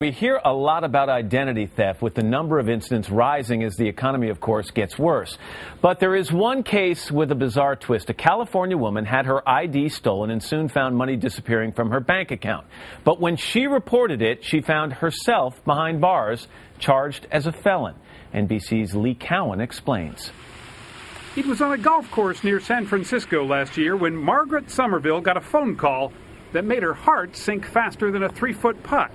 We hear a lot about identity theft, with the number of incidents rising as the economy, of course, gets worse. But there is one case with a bizarre twist. A California woman had her ID stolen and soon found money disappearing from her bank account. But when she reported it, she found herself behind bars, charged as a felon. NBC's Lee Cowan explains. It was on a golf course near San Francisco last year when Margaret Somerville got a phone call that made her heart sink faster than a 3-foot putt.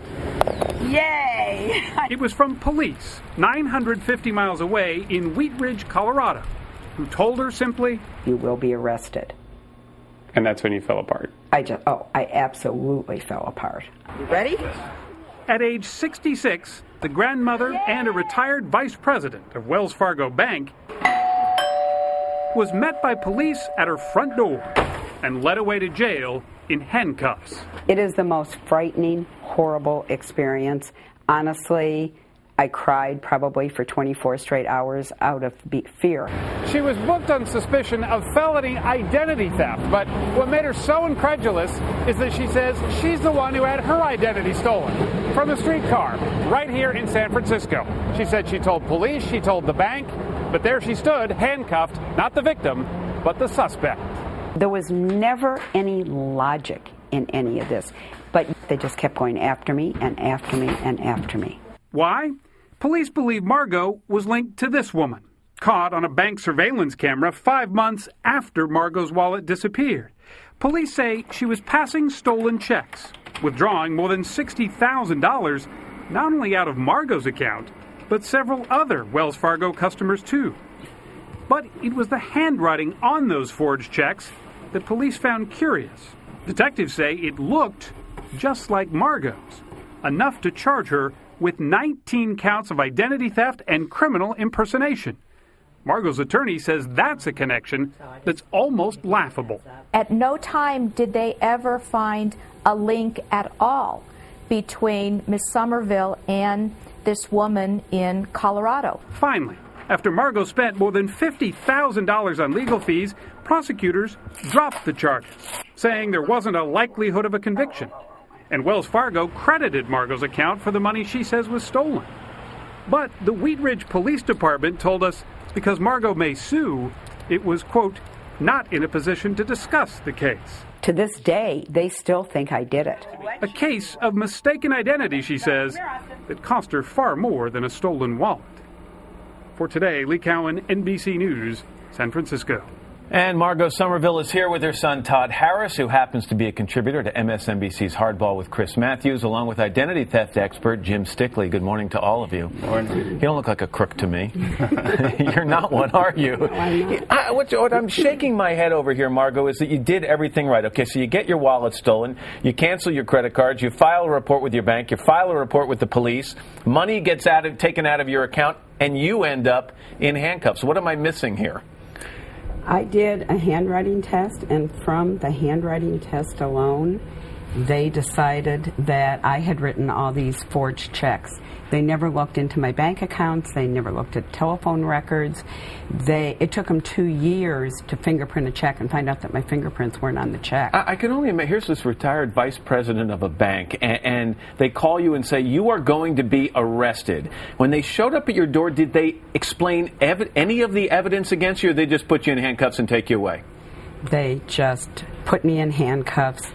Yay! It was from police 950 miles away in Wheat Ridge, Colorado, who told her simply, "You will be arrested." And that's when you fell apart. I absolutely fell apart. You ready? At age 66, the grandmother and a retired vice president of Wells Fargo Bank was met by police at her front door and led away to jail in handcuffs. It is the most frightening, horrible experience. Honestly, I cried probably for 24 straight hours out of fear. She was booked on suspicion of felony identity theft, but what made her so incredulous is that she says she's the one who had her identity stolen from a streetcar right here in San Francisco. She said she told police, she told the bank, but there she stood, handcuffed, not the victim, but the suspect. There was never any logic in any of this, but they just kept going after me and after me and after me. Why? Police believe Margot was linked to this woman, caught on a bank surveillance camera 5 months after Margot's wallet disappeared. Police say she was passing stolen checks, withdrawing more than $60,000, not only out of Margot's account, but several other Wells Fargo customers too. But it was the handwriting on those forged checks that police found curious. Detectives say it looked just like Margot's, enough to charge her with 19 counts of identity theft and criminal impersonation. Margot's attorney says that's a connection that's almost laughable. At no time did they ever find a link at all between Miss Somerville and this woman in Colorado. Finally, after Margot spent more than $50,000 on legal fees, prosecutors dropped the charges, saying there wasn't a likelihood of a conviction. And Wells Fargo credited Margot's account for the money she says was stolen. But the Wheat Ridge Police Department told us because Margot may sue, it was, quote, not in a position to discuss the case. To this day, they still think I did it. A case of mistaken identity, she says, that cost her far more than a stolen wallet. For today, Lee Cowan, NBC News, San Francisco. And Margot Somerville is here with her son, Todd Harris, who happens to be a contributor to MSNBC's Hardball with Chris Matthews, along with identity theft expert Jim Stickley. Good morning to all of you. Morning. You don't look like a crook to me. You're not one, are you? What I'm shaking my head over here, Margot, is that you did everything right. Okay, so you get your wallet stolen, you cancel your credit cards, you file a report with your bank, you file a report with the police, money gets taken out of your account, and you end up in handcuffs. What am I missing here? I did a handwriting test, and from the handwriting test alone, they decided that I had written all these forged checks. They never looked into my bank accounts. They never looked at telephone records. It took them 2 years to fingerprint a check and find out that my fingerprints weren't on the check. I can only imagine. Here's this retired vice president of a bank, and they call you and say, you are going to be arrested. When they showed up at your door, did they explain any of the evidence against you, or they just put you in handcuffs and take you away? They just put me in handcuffs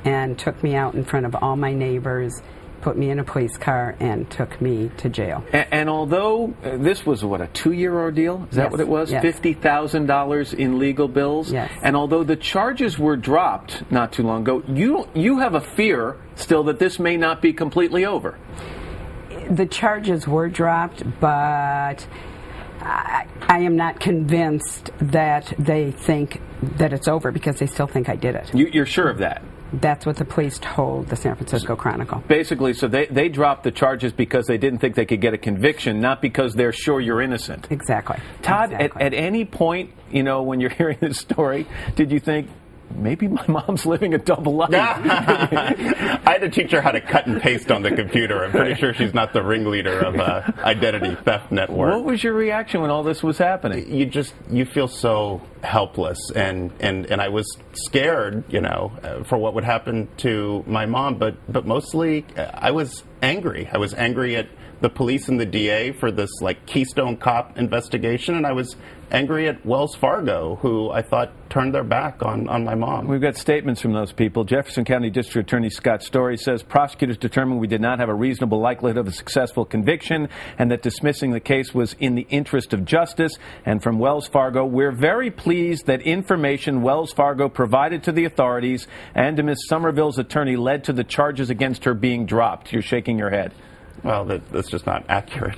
and took me out in front of all my neighbors, put me in a police car, and took me to jail. And although this was, a 2-year ordeal? Is that what it was? Yes. $50,000 in legal bills? Yes. And although the charges were dropped not too long ago, you have a fear still that this may not be completely over. The charges were dropped, but I am not convinced that they think that it's over, because they still think I did it. You're sure of that? That's what the police told the San Francisco Chronicle. Basically, so they dropped the charges because they didn't think they could get a conviction, not because they're sure you're innocent. Exactly. Todd, exactly. At any point, when you're hearing this story, did you think, maybe my mom's living a double life? I had to teach her how to cut and paste on the computer. I'm pretty sure she's not the ringleader of identity theft network. What was your reaction when all this was happening? You feel so helpless, and I was scared, for what would happen to my mom, but mostly I was angry. I was angry at the police and the DA for this Keystone Cop investigation, and I was angry at Wells Fargo, who I thought turned their back on my mom. We've got statements from those people. Jefferson County District Attorney Scott Story says prosecutors determined we did not have a reasonable likelihood of a successful conviction and that dismissing the case was in the interest of justice. And from Wells Fargo, we're very pleased that information Wells Fargo provided to the authorities and to Ms. Somerville's attorney led to the charges against her being dropped. You're shaking your head. Well, that's just not accurate.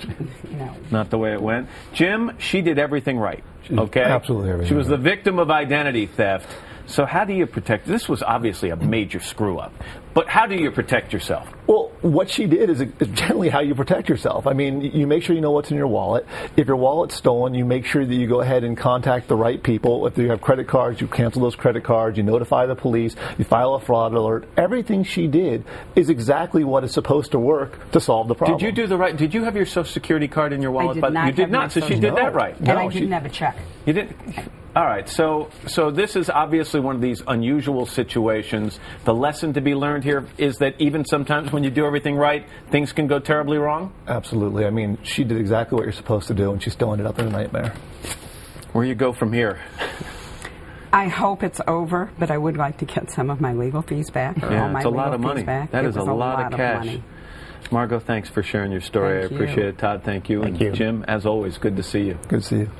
No. Not the way it went. Jim, she did everything right. Okay? Absolutely everything She was right. the victim of identity theft. So how do you protect? This was obviously a major screw-up. But how do you protect yourself? Well, what she did is generally how you protect yourself. I mean, you make sure you know what's in your wallet. If your wallet's stolen, you make sure that you go ahead and contact the right people. If you have credit cards, you cancel those credit cards, you notify the police, you file a fraud alert. Everything she did is exactly what is supposed to work to solve the problem. Did you do the right? Did you have your Social Security card in your wallet? I did not. You did have my not. So she Social- did that right. And I didn't have a check. You didn't. All right. So this is obviously one of these unusual situations. The lesson to be learned here is that even sometimes when you do everything right, things can go terribly wrong. Absolutely. I mean, she did exactly what you're supposed to do, and she still ended up in a nightmare. Where you go from here? I hope it's over, but I would like to get some of my legal fees back, or all my it's a legal lot of fees money. back. That It is a was lot of cash. money. Margot, thanks for sharing your story. Thank I appreciate you. it. Todd, thank you. Thank And you. Jim, as always, good to see you. Good to see you.